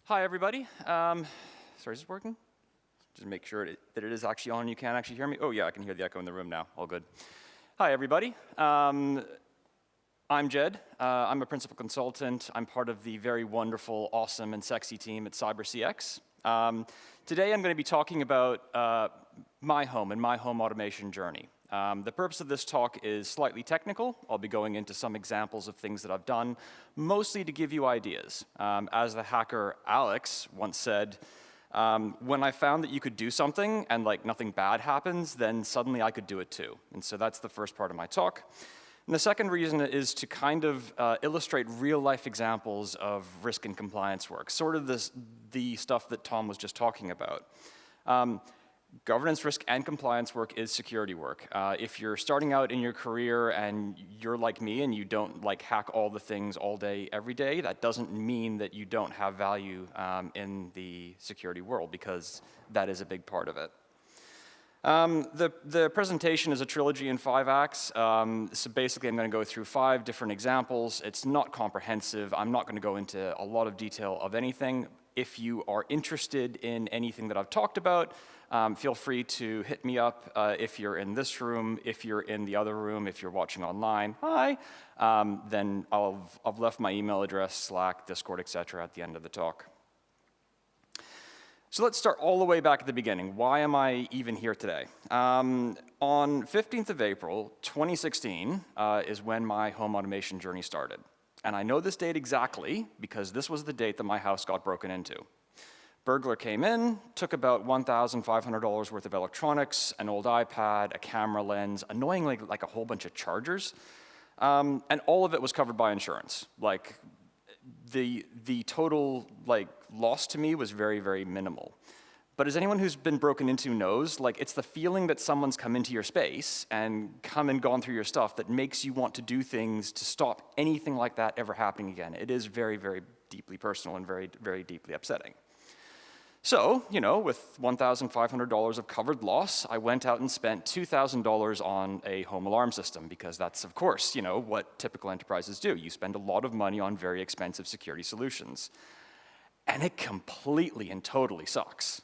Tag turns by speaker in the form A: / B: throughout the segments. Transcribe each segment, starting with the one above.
A: Hi, everybody. Sorry, is this working? Just make sure that it is actually on and you can actually hear me. Oh, yeah, I can hear the echo in the room now. All good. Hi, everybody. I'm Jed. I'm a principal consultant. I'm part of the very wonderful, awesome, and sexy team at CyberCX. Today, I'm going to be talking about my home and my home automation journey. The purpose of this talk is slightly technical. I'll be going into some examples of things that I've done, mostly to give you ideas. As the hacker Alex once said, when I found that you could do something and like nothing bad happens, then suddenly I could do it too. And so that's the first part of my talk. And the second reason is to kind of illustrate real-life examples of risk and compliance work, sort of the stuff that Tom was just talking about. Governance, risk, and compliance work is security work. If you're starting out in your career and you're like me and you don't like hack all the things all day, every day, that doesn't mean that you don't have value in the security world, because that is a big part of it. The presentation is a trilogy in 5 acts. So basically, I'm going to go through 5 different examples. It's not comprehensive. I'm not going to go into a lot of detail of anything. If you are interested in anything that I've talked about, feel free to hit me up if you're in this room, if you're in the other room, if you're watching online, hi. Then I've left my email address, Slack, Discord, etc. at the end of the talk. So let's start all the way back at the beginning. Why am I even here today? On 15th of April, 2016 is when my home automation journey started. And I know this date exactly because this was the date that my house got broken into. Burglar came in, took about $1,500 worth of electronics, an old iPad, a camera lens, annoyingly like a whole bunch of chargers, and all of it was covered by insurance. Like the total like loss to me was very, very minimal. But as anyone who's been broken into knows, like it's the feeling that someone's come into your space and come and gone through your stuff that makes you want to do things to stop anything like that ever happening again. It is very, very deeply personal and very, very deeply upsetting. So, you know, with $1,500 of covered loss, I went out and spent $2,000 on a home alarm system, because that's, of course, you know, what typical enterprises do. You spend a lot of money on very expensive security solutions. And it completely and totally sucks.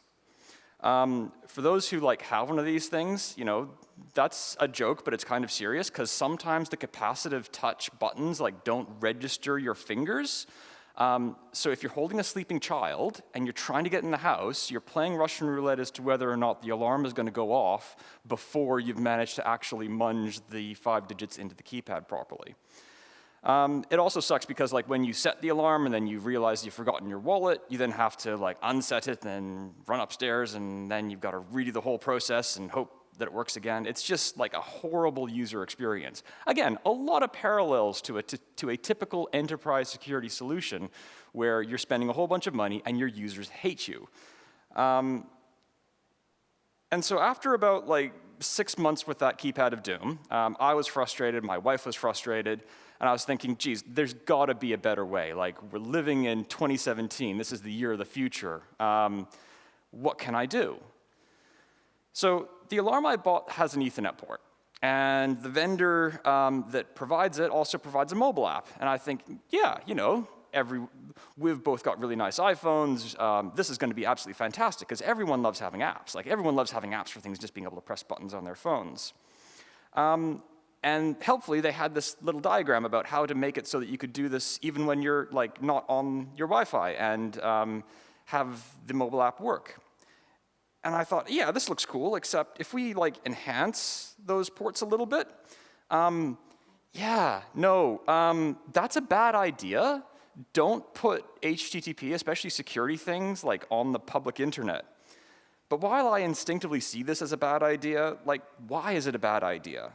A: For those who like have one of these things, you know, that's a joke, but it's kind of serious, because sometimes the capacitive touch buttons like don't register your fingers. So if you're holding a sleeping child and you're trying to get in the house, you're playing Russian roulette as to whether or not the alarm is going to go off before you've managed to actually munge the 5 digits into the keypad properly. It also sucks because like when you set the alarm and then you realize you've forgotten your wallet, you then have to like unset it and run upstairs, and then you've got to redo the whole process and hope that it works again. It's just like a horrible user experience. Again, a lot of parallels to a typical enterprise security solution where you're spending a whole bunch of money and your users hate you. And so after about like 6 months with that keypad of doom, I was frustrated, my wife was frustrated, and I was thinking, geez, there's got to be a better way. Like, we're living in 2017. This is the year of the future. What can I do? So the alarm I bought has an Ethernet port. And the vendor that provides it also provides a mobile app. And I think, yeah, you know, we've both got really nice iPhones. This is going to be absolutely fantastic, because everyone loves having apps. Like, everyone loves having apps for things, just being able to press buttons on their phones. And helpfully, they had this little diagram about how to make it so that you could do this even when you're like not on your Wi-Fi, and have the mobile app work. And I thought, yeah, this looks cool, except if we like enhance those ports a little bit, yeah, no, that's a bad idea. Don't put HTTP, especially security things, like on the public internet. But while I instinctively see this as a bad idea, like, why is it a bad idea?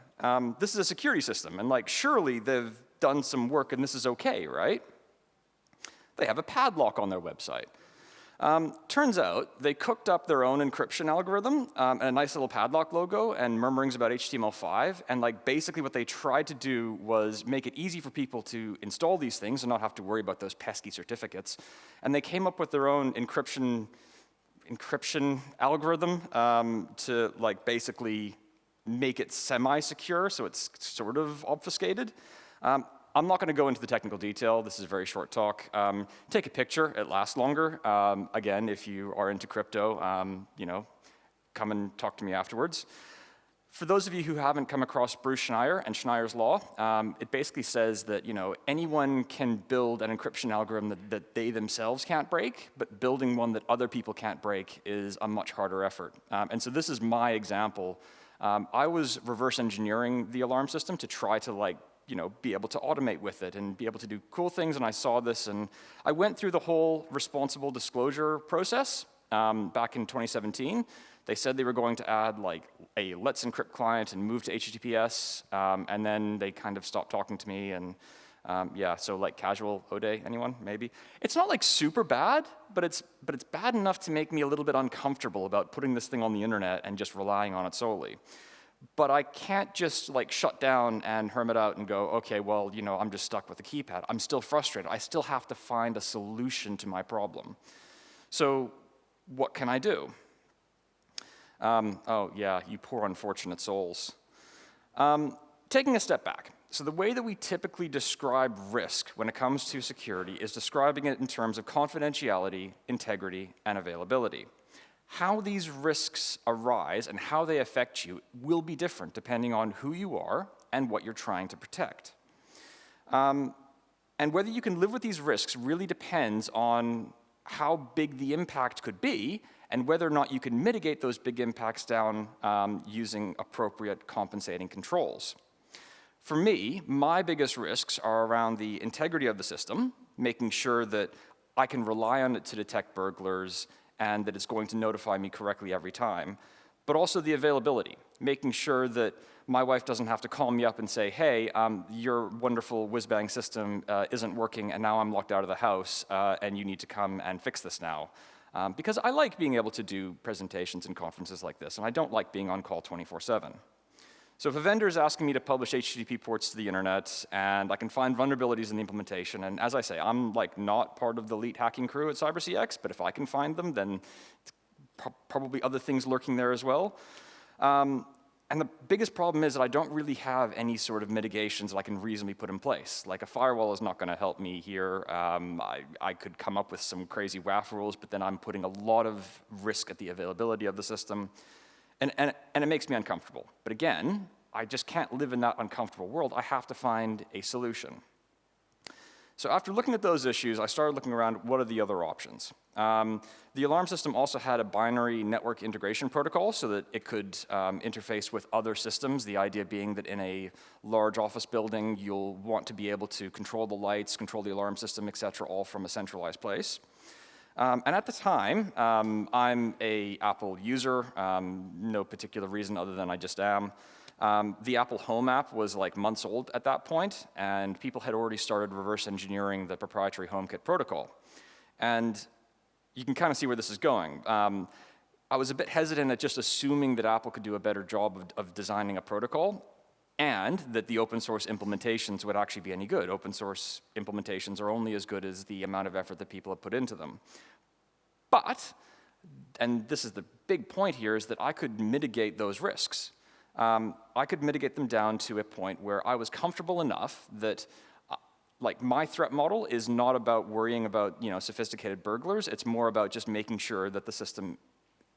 A: This is a security system, and like, surely they've done some work and this is okay, right? They have a padlock on their website. Turns out they cooked up their own encryption algorithm and a nice little padlock logo and murmurings about HTML5, and like basically what they tried to do was make it easy for people to install these things and not have to worry about those pesky certificates. And they came up with their own encryption algorithm to like basically make it semi-secure, so it's sort of obfuscated. I'm not going to go into the technical detail. This is a very short talk. Take a picture. It lasts longer. Again, if you are into crypto, you know, come and talk to me afterwards. For those of you who haven't come across Bruce Schneier and Schneier's law, it basically says that, you know, anyone can build an encryption algorithm that they themselves can't break, but building one that other people can't break is a much harder effort. And so this is my example. I was reverse engineering the alarm system to try to, like, you know, be able to automate with it and be able to do cool things, and I saw this, and I went through the whole responsible disclosure process back in 2017. They said they were going to add like a Let's Encrypt client and move to HTTPS, and then they kind of stopped talking to me, and yeah, so like casual ODay, anyone, maybe? It's not like super bad, but it's bad enough to make me a little bit uncomfortable about putting this thing on the internet and just relying on it solely. But I can't just like shut down and hermit out and go, okay, well, you know, I'm just stuck with the keypad. I'm still frustrated. I still have to find a solution to my problem. So what can I do? Oh, yeah, you poor unfortunate souls. Taking a step back. So the way that we typically describe risk when it comes to security is describing it in terms of confidentiality, integrity, and availability. How these risks arise and how they affect you will be different depending on who you are and what you're trying to protect. And whether you can live with these risks really depends on how big the impact could be and whether or not you can mitigate those big impacts down using appropriate compensating controls. For me, my biggest risks are around the integrity of the system, making sure that I can rely on it to detect burglars and that it's going to notify me correctly every time, but also the availability, making sure that my wife doesn't have to call me up and say, hey, your wonderful whiz-bang system isn't working and now I'm locked out of the house and you need to come and fix this now. Because I like being able to do presentations and conferences like this, and I don't like being on call 24/7. So if a vendor is asking me to publish HTTP ports to the internet, and I can find vulnerabilities in the implementation, and as I say, I'm like not part of the elite hacking crew at CyberCX, but if I can find them, then probably other things lurking there as well. And the biggest problem is that I don't really have any sort of mitigations that I can reasonably put in place. Like a firewall is not going to help me here. I could come up with some crazy WAF rules, but then I'm putting a lot of risk at the availability of the system. And it makes me uncomfortable. But again, I just can't live in that uncomfortable world. I have to find a solution. So after looking at those issues, I started looking around, what are the other options? The alarm system also had a binary network integration protocol so that it could interface with other systems, the idea being that in a large office building, you'll want to be able to control the lights, control the alarm system, et cetera, all from a centralized place. And at the time, I'm a Apple user, no particular reason other than I just am. The Apple Home app was like months old at that point, and people had already started reverse engineering the proprietary HomeKit protocol. And you can kind of see where this is going. I was a bit hesitant at just assuming that Apple could do a better job of designing a protocol, and that the open source implementations would actually be any good. Open source implementations are only as good as the amount of effort that people have put into them. But, and this is the big point here, is that I could mitigate those risks. I could mitigate them down to a point where I was comfortable enough that like my threat model is not about worrying about, you know, sophisticated burglars. It's more about just making sure that the system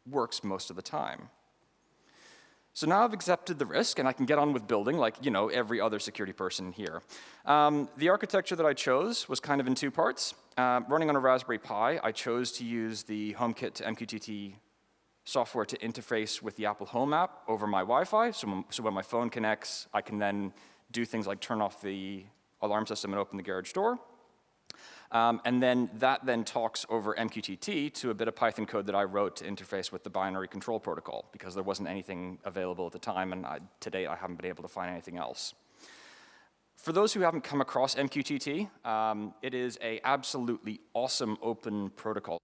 A: works most of the time. So now I've accepted the risk, and I can get on with building like, you know, every other security person here. The architecture that I chose was kind of in two parts. Running on a Raspberry Pi, I chose to use the HomeKit to MQTT software to interface with the Apple Home app over my Wi-Fi. So when my phone connects, I can then do things like turn off the alarm system and open the garage door. And then that then talks over MQTT to a bit of Python code that I wrote to interface with the binary control protocol, because there wasn't anything available at the time, and to date I haven't been able to find anything else. For those who haven't come across MQTT, it is an absolutely awesome open protocol.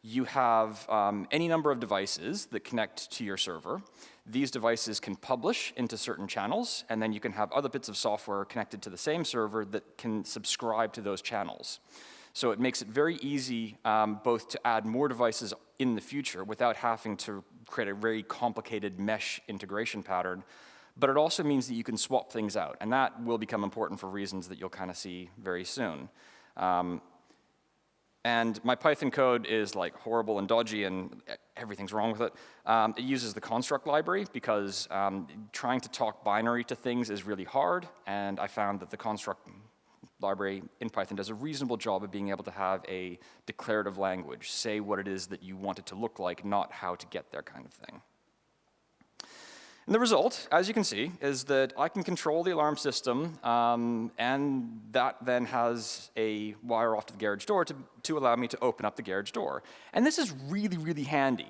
A: You have any number of devices that connect to your server. These devices can publish into certain channels, and then you can have other bits of software connected to the same server that can subscribe to those channels. So it makes it very easy both to add more devices in the future without having to create a very complicated mesh integration pattern, but it also means that you can swap things out, and that will become important for reasons that you'll kind of see very soon. And my Python code is like horrible and dodgy and everything's wrong with it. It uses the construct library because trying to talk binary to things is really hard, and I found that the construct library in Python does a reasonable job of being able to have a declarative language, say what it is that you want it to look like, not how to get there kind of thing. And the result, as you can see, is that I can control the alarm system, and that then has a wire off to the garage door to allow me to open up the garage door. And this is really, really handy,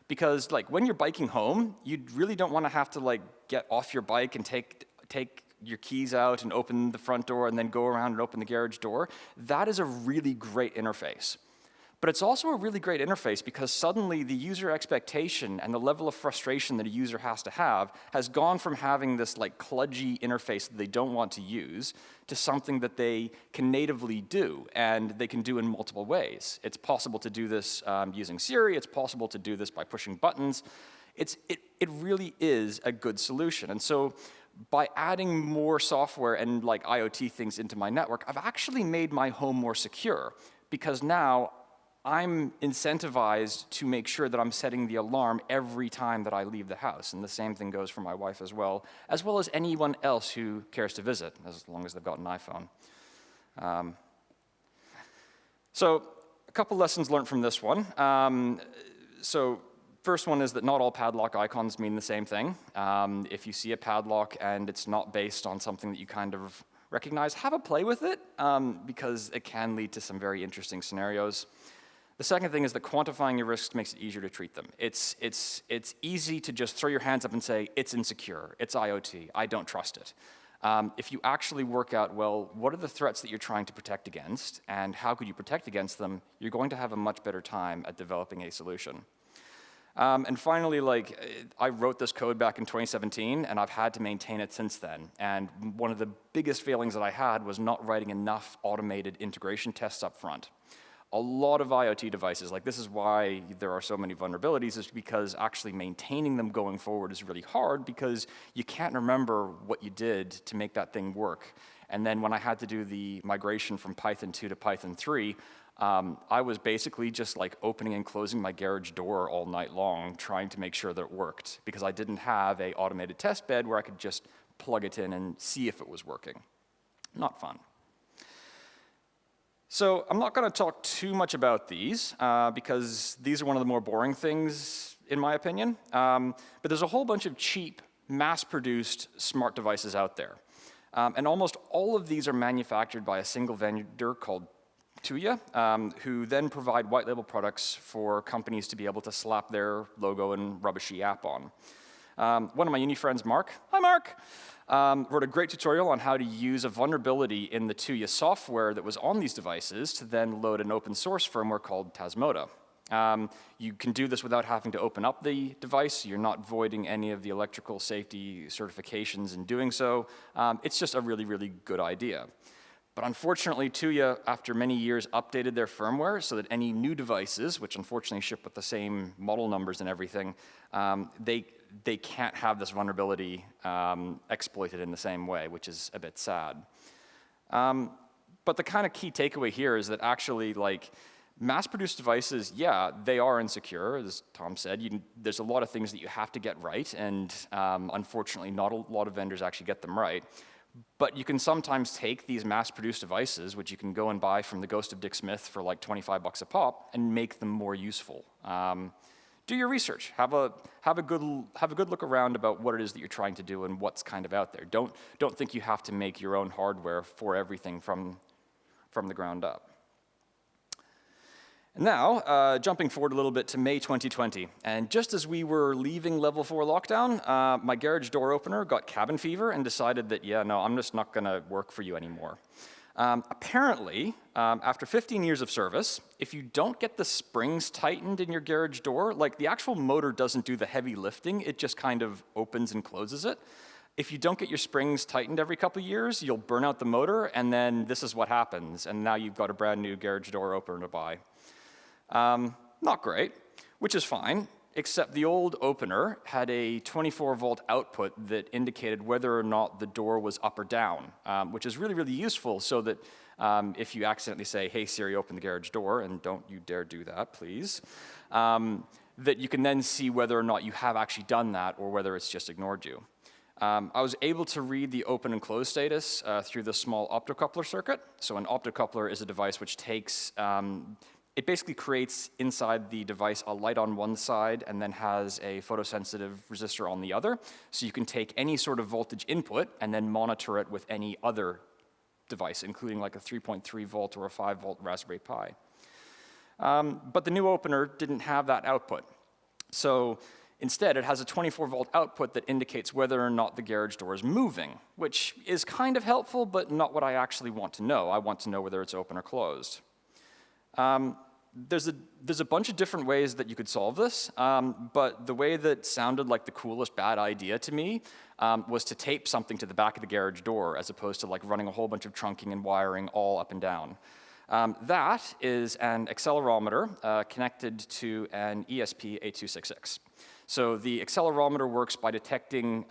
A: because like when you're biking home, you really don't want to have to like get off your bike and take your keys out and open the front door and then go around and open the garage door. That is a really great interface. But it's also a really great interface because suddenly the user expectation and the level of frustration that a user has to have has gone from having this like kludgy interface that they don't want to use to something that they can natively do, and they can do in multiple ways. It's possible to do this using Siri. It's possible to do this by pushing buttons. It really is a good solution. And so by adding more software and like IoT things into my network, I've actually made my home more secure, because now I'm incentivized to make sure that I'm setting the alarm every time that I leave the house. And the same thing goes for my wife as well as anyone else who cares to visit, as long as they've got an iPhone. So a couple lessons learned from this one. So first one is that not all padlock icons mean the same thing. If you see a padlock and it's not based on something that you kind of recognize, have a play with it, because it can lead to some very interesting scenarios. The second thing is that quantifying your risks makes it easier to treat them. It's easy to just throw your hands up and say, it's insecure, it's IoT, I don't trust it. If you actually work out, well, what are the threats that you're trying to protect against, and how could you protect against them, you're going to have a much better time at developing a solution. And finally, like, I wrote this code back in 2017, and I've had to maintain it since then. And one of the biggest failings that I had was not writing enough automated integration tests up front. A lot of IoT devices, like this is why there are so many vulnerabilities, is because actually maintaining them going forward is really hard, because you can't remember what you did to make that thing work. And then when I had to do the migration from Python 2 to Python 3, I was basically just like opening and closing my garage door all night long, trying to make sure that it worked, because I didn't have an automated test bed where I could just plug it in and see if it was working. Not fun. So I'm not going to talk too much about these, because these are one of the more boring things, in my opinion. But there's a whole bunch of cheap, mass-produced smart devices out there. And almost all of these are manufactured by a single vendor called Tuya, who then provide white label products for companies to be able to slap their logo and rubbishy app on. One of my uni friends, Mark, hi Mark, wrote a great tutorial on how to use a vulnerability in the Tuya software that was on these devices to then load an open source firmware called Tasmota. You can do this without having to open up the device. You're not voiding any of the electrical safety certifications in doing so. It's just a really, really good idea. But unfortunately, Tuya, after many years, updated their firmware so that any new devices, which unfortunately ship with the same model numbers and everything, they can't have this vulnerability exploited in the same way, which is a bit sad. But the kind of key takeaway here is that actually, like, mass-produced devices, yeah, they are insecure, as Tom said. There's a lot of things that you have to get right, and unfortunately, not a lot of vendors actually get them right. But you can sometimes take these mass-produced devices, which you can go and buy from the Ghost of Dick Smith for like 25 bucks a pop, and make them more useful. Do your research. Have a good look around about what it is that you're trying to do and what's kind of out there. Don't think you have to make your own hardware for everything from the ground up. Now, jumping forward a little bit to May 2020, and just as we were leaving level 4 lockdown, my garage door opener got cabin fever and decided that, yeah, no, I'm just not gonna work for you anymore. Apparently, after 15 years of service, if you don't get the springs tightened in your garage door, like the actual motor doesn't do the heavy lifting, it just kind of opens and closes it. If you don't get your springs tightened every couple of years, you'll burn out the motor, and then this is what happens, and now you've got a brand new garage door opener to buy. Not great, which is fine. except the old opener had a 24-volt output that indicated whether or not the door was up or down, which is really, really useful so that if you accidentally say, hey Siri, open the garage door, and don't you dare do that, please, that you can then see whether or not you have actually done that or whether it's just ignored you. I was able to read the open and close status through the small optocoupler circuit. So an optocoupler is a device which takes, it basically creates inside the device a light on one side and then has a photosensitive resistor on the other. So you can take any sort of voltage input and then monitor it with any other device, including like a 3.3 volt or a 5 volt Raspberry Pi. But the new opener didn't have that output. So instead, it has a 24-volt output that indicates whether or not the garage door is moving, which is kind of helpful, but not what I actually want to know. I want to know whether it's open or closed. There's a bunch of different ways that you could solve this, but the way that sounded like the coolest bad idea to me was to tape something to the back of the garage door as opposed to like running a whole bunch of trunking and wiring all up and down. That is an accelerometer connected to an ESP8266. So the accelerometer works by detecting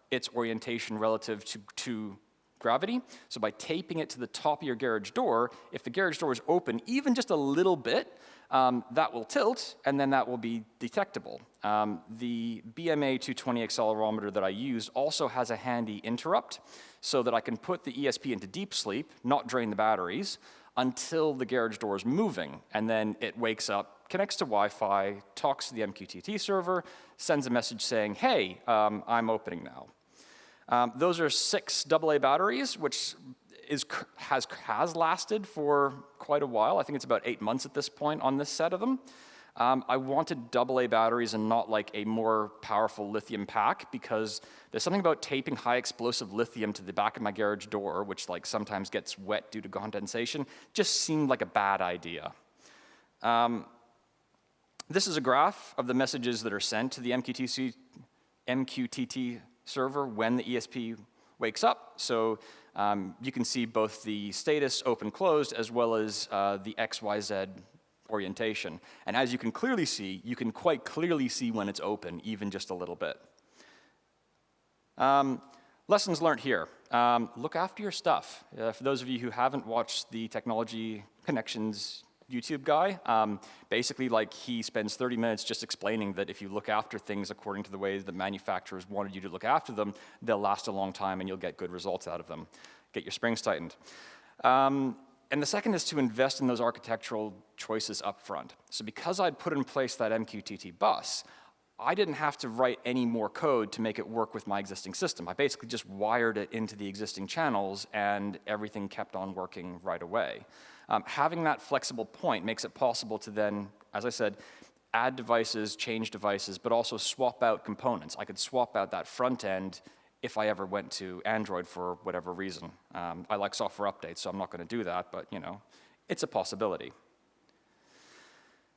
A: its orientation relative to gravity. So by taping it to the top of your garage door, if the garage door is open even just a little bit, that will tilt, and then that will be detectable. The BMA220 accelerometer that I used also has a handy interrupt so that I can put the ESP into deep sleep, not drain the batteries, until the garage door is moving, and then it wakes up, connects to Wi-Fi, talks to the MQTT server, sends a message saying, hey, I'm opening now. Those are 6 AA batteries, which has lasted for quite a while. I think it's about 8 months at this point on this set of them. I wanted AA batteries and not like a more powerful lithium pack because there's something about taping high explosive lithium to the back of my garage door, which like sometimes gets wet due to condensation, just seemed like a bad idea. This is a graph of the messages that are sent to the MQTT server when the ESP wakes up. So you can see both the status open closed as well as the XYZ orientation. And as you can clearly see, you can quite clearly see when it's open, even just a little bit. Lessons learned here. Look after your stuff. For those of you who haven't watched the Technology Connections YouTube guy, basically like he spends 30 minutes just explaining that if you look after things according to the way the manufacturers wanted you to look after them, they'll last a long time and you'll get good results out of them. Get your springs tightened. And the second is to invest in those architectural choices up front. So because I'd put in place that MQTT bus, I didn't have to write any more code to make it work with my existing system. I basically just wired it into the existing channels and everything kept on working right away. Having that flexible point makes it possible to then, as I said, add devices, change devices, but also swap out components. I could swap out that front end if I ever went to Android for whatever reason. I like software updates, so I'm not going to do that, but you know, it's a possibility.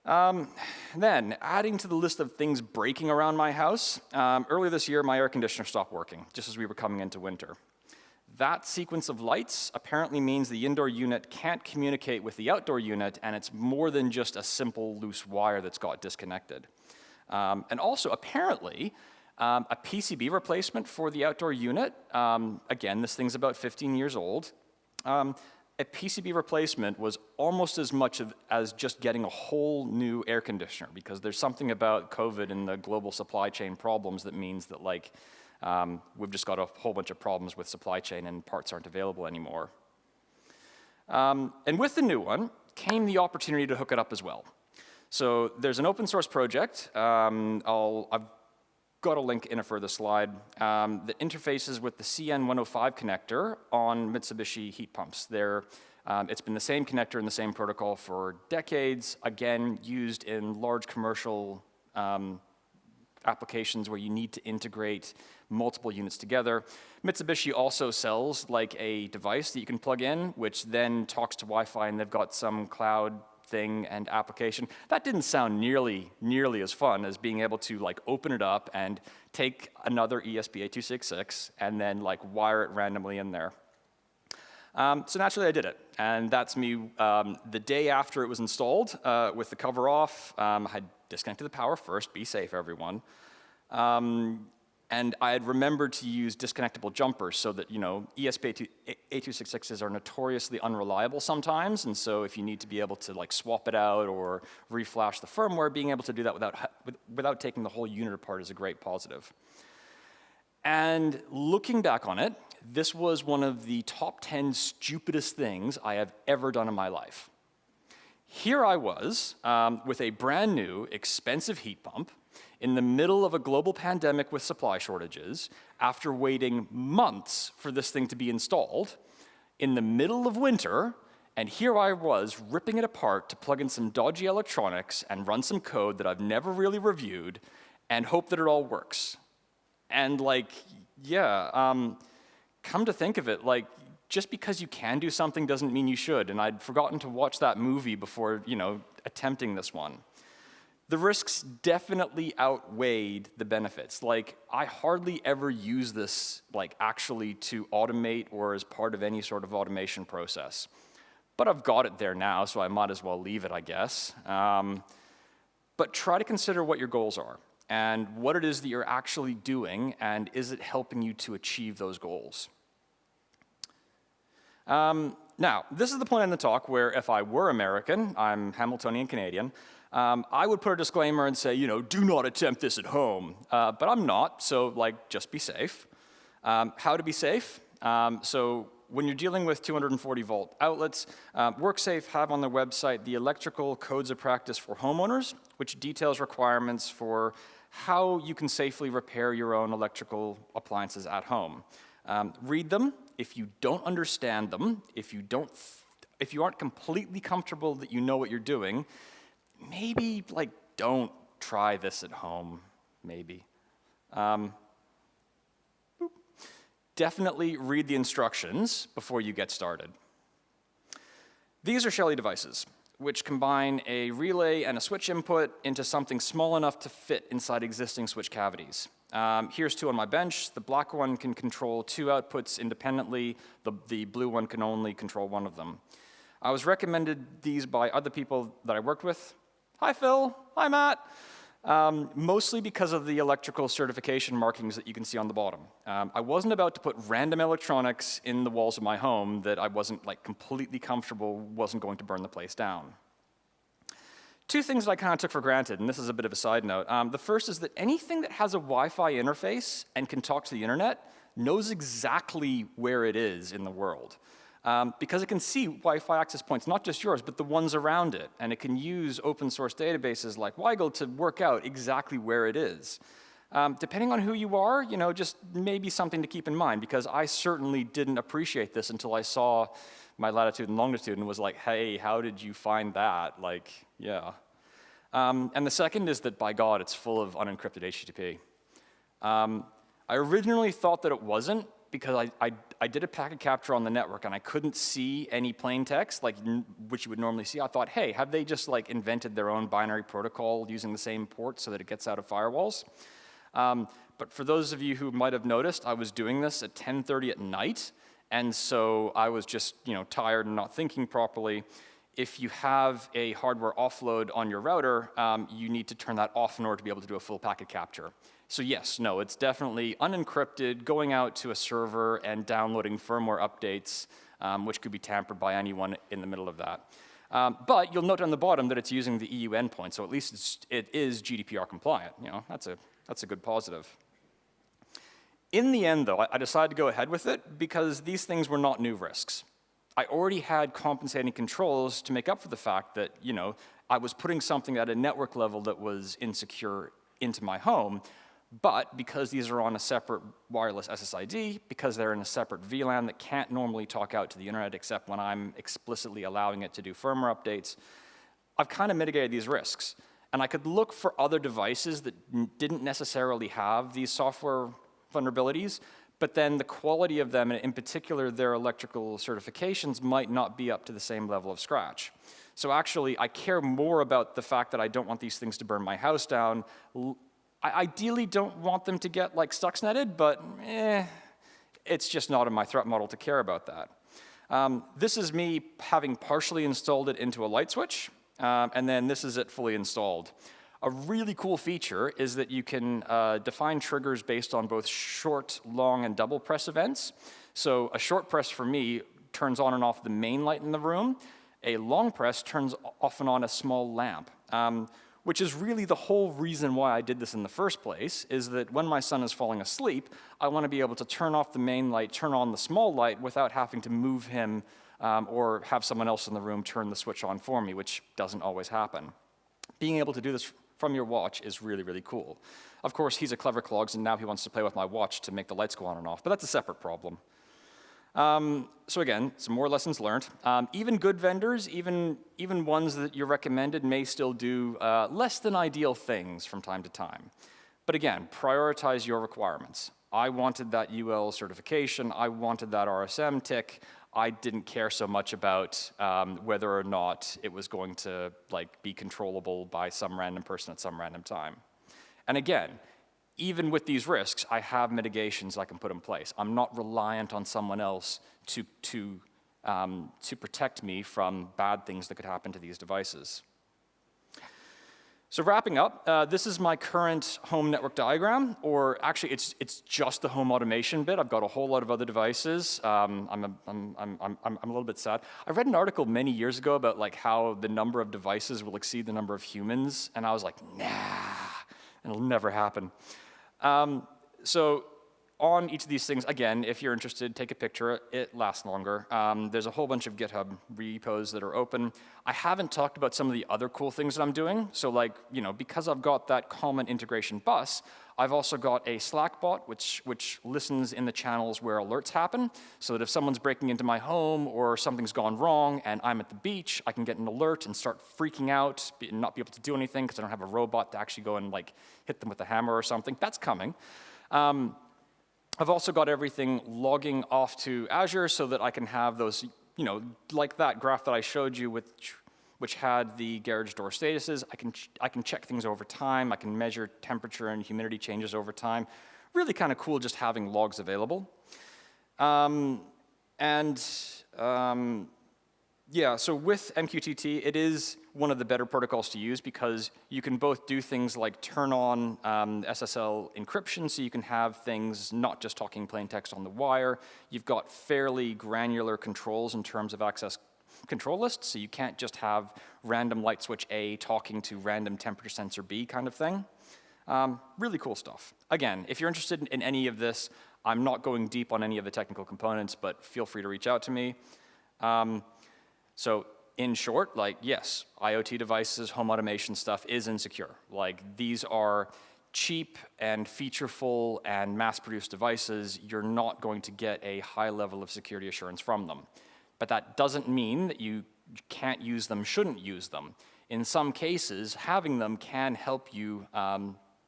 A: Then, adding to the list of things breaking around my house, earlier this year my air conditioner stopped working, just as we were coming into winter. That sequence of lights apparently means the indoor unit can't communicate with the outdoor unit, and it's more than just a simple loose wire that's got disconnected. And also, apparently, a PCB replacement for the outdoor unit, again, this thing's about 15 years old, a PCB replacement was almost as much as just getting a whole new air conditioner, because there's something about COVID and the global supply chain problems that means that like, we've just got a whole bunch of problems with supply chain and parts aren't available anymore. And with the new one came the opportunity to hook it up as well. So there's an open source project. I've got a link in a further slide that interfaces with the CN105 connector on Mitsubishi heat pumps. It's been the same connector and the same protocol for decades, again, used in large commercial applications where you need to integrate multiple units together. Mitsubishi also sells like a device that you can plug in, which then talks to Wi-Fi, and they've got some cloud thing and application. That didn't sound nearly as fun as being able to like open it up and take another ESP8266 and then like wire it randomly in there. So naturally I did it, and that's me the day after it was installed with the cover off. I had disconnected the power first, be safe, everyone. And I had remembered to use disconnectable jumpers so that, ESP8266s are notoriously unreliable sometimes, and so if you need to be able to like swap it out or reflash the firmware, being able to do that without taking the whole unit apart is a great positive. And looking back on it, this was one of the top 10 stupidest things I have ever done in my life. Here I was with a brand new, expensive heat pump in the middle of a global pandemic with supply shortages, after waiting months for this thing to be installed, in the middle of winter, and here I was ripping it apart to plug in some dodgy electronics and run some code that I've never really reviewed and hope that it all works. And come to think of it, just because you can do something doesn't mean you should, and I'd forgotten to watch that movie before, attempting this one. The risks definitely outweighed the benefits. I hardly ever use this, actually to automate or as part of any sort of automation process. But I've got it there now, so I might as well leave it, I guess. But try to consider what your goals are and what it is that you're actually doing, and is it helping you to achieve those goals? Now, this is the point in the talk where if I were American, I'm Hamiltonian Canadian, I would put a disclaimer and say, do not attempt this at home. But I'm not, so just be safe. How to be safe? So when you're dealing with 240-volt outlets, WorkSafe have on their website the Electrical Codes of Practice for Homeowners, which details requirements for how you can safely repair your own electrical appliances at home. Read them. If you don't understand them, if you aren't completely comfortable that you know what you're doing, maybe don't try this at home, maybe. Definitely read the instructions before you get started. These are Shelly devices, which combine a relay and a switch input into something small enough to fit inside existing switch cavities. Here's two on my bench. The black one can control two outputs independently. The blue one can only control one of them. I was recommended these by other people that I worked with. Hi, Phil. Hi, Matt. Mostly because of the electrical certification markings that you can see on the bottom. I wasn't about to put random electronics in the walls of my home that I wasn't completely comfortable wasn't going to burn the place down. Two things that I kind of took for granted, and this is a bit of a side note. The first is that anything that has a Wi-Fi interface and can talk to the internet knows exactly where it is in the world. Because it can see Wi-Fi access points, not just yours, but the ones around it. And it can use open source databases like Weigel to work out exactly where it is. Depending on who you are, just maybe something to keep in mind, because I certainly didn't appreciate this until I saw my latitude and longitude and was like, hey, how did you find that? Yeah. And the second is that, by God, it's full of unencrypted HTTP. I originally thought that it wasn't, because I did a packet capture on the network and I couldn't see any plain text, which you would normally see. I thought, hey, have they just invented their own binary protocol using the same port so that it gets out of firewalls? But for those of you who might have noticed, I was doing this at 10:30 at night, and so I was just tired and not thinking properly. If you have a hardware offload on your router, you need to turn that off in order to be able to do a full packet capture. So yes, no, it's definitely unencrypted, going out to a server and downloading firmware updates, which could be tampered by anyone in the middle of that. But you'll note on the bottom that it's using the EU endpoint, so at least it is GDPR compliant. That's a good positive. In the end, though, I decided to go ahead with it because these things were not new risks. I already had compensating controls to make up for the fact that, I was putting something at a network level that was insecure into my home, but because these are on a separate wireless SSID, because they're in a separate VLAN that can't normally talk out to the internet except when I'm explicitly allowing it to do firmware updates, I've kind of mitigated these risks. And I could look for other devices that didn't necessarily have these software vulnerabilities, but then the quality of them, and in particular their electrical certifications, might not be up to the same level of scratch. So actually, I care more about the fact that I don't want these things to burn my house down. I ideally don't want them to get Stuxneted, but it's just not in my threat model to care about that. This is me having partially installed it into a light switch, and then this is it fully installed. A really cool feature is that you can define triggers based on both short, long, and double press events. So a short press for me turns on and off the main light in the room. A long press turns off and on a small lamp, which is really the whole reason why I did this in the first place, is that when my son is falling asleep, I want to be able to turn off the main light, turn on the small light without having to move him or have someone else in the room turn the switch on for me, which doesn't always happen. Being able to do this from your watch is really, really cool. Of course, he's a clever clogs, and now he wants to play with my watch to make the lights go on and off, but that's a separate problem. So again, some more lessons learned. Even good vendors, even ones that you recommended, may still do less than ideal things from time to time. But again, prioritize your requirements. I wanted that UL certification. I wanted that RSM tick. I didn't care so much about whether or not it was going to be controllable by some random person at some random time. And again, even with these risks, I have mitigations I can put in place. I'm not reliant on someone else to protect me from bad things that could happen to these devices. So wrapping up, this is my current home network diagram, or actually it's just the home automation bit. I've got a whole lot of other devices. I'm a little bit sad. I read an article many years ago about how the number of devices will exceed the number of humans, and I was like, nah, it'll never happen. So on each of these things, again, if you're interested, take a picture. It lasts longer. There's a whole bunch of GitHub repos that are open. I haven't talked about some of the other cool things that I'm doing. So because I've got that common integration bus, I've also got a Slack bot, which listens in the channels where alerts happen, so that if someone's breaking into my home or something's gone wrong and I'm at the beach, I can get an alert and start freaking out and not be able to do anything because I don't have a robot to actually go and hit them with a hammer or something. That's coming. I've also got everything logging off to Azure so that I can have those, like that graph that I showed you which had the garage door statuses. I can check things over time. I can measure temperature and humidity changes over time. Really kind of cool just having logs available. Yeah, so with MQTT, it is one of the better protocols to use because you can both do things like turn on SSL encryption, so you can have things not just talking plain text on the wire. You've got fairly granular controls in terms of access control lists, so you can't just have random light switch A talking to random temperature sensor B kind of thing. Really cool stuff. Again, if you're interested in any of this, I'm not going deep on any of the technical components, but feel free to reach out to me. So in short, yes, IoT devices, home automation stuff is insecure. These are cheap and featureful and mass-produced devices. You're not going to get a high level of security assurance from them. But that doesn't mean that you can't use them, shouldn't use them. In some cases, having them can help you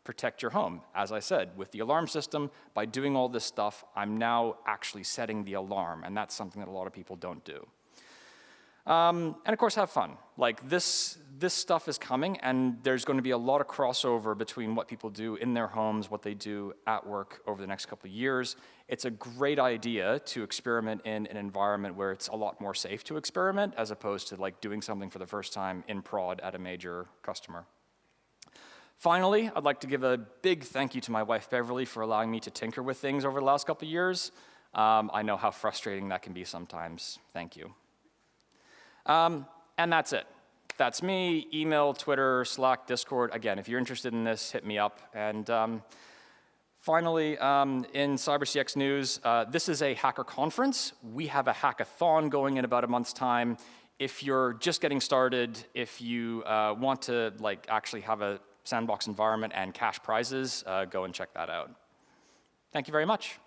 A: protect your home. As I said, with the alarm system, by doing all this stuff, I'm now actually setting the alarm, and that's something that a lot of people don't do. And of course, have fun. This stuff is coming, and there's going to be a lot of crossover between what people do in their homes, what they do at work over the next couple of years. It's a great idea to experiment in an environment where it's a lot more safe to experiment, as opposed to doing something for the first time in prod at a major customer. Finally, I'd like to give a big thank you to my wife, Beverly, for allowing me to tinker with things over the last couple of years. I know how frustrating that can be sometimes. Thank you. And that's it. That's me. Email, Twitter, Slack, Discord. Again, if you're interested in this, hit me up. And finally, in CyberCX news, this is a hacker conference. We have a hackathon going in about a month's time. If you're just getting started, if you want to actually have a sandbox environment and cash prizes, go and check that out. Thank you very much.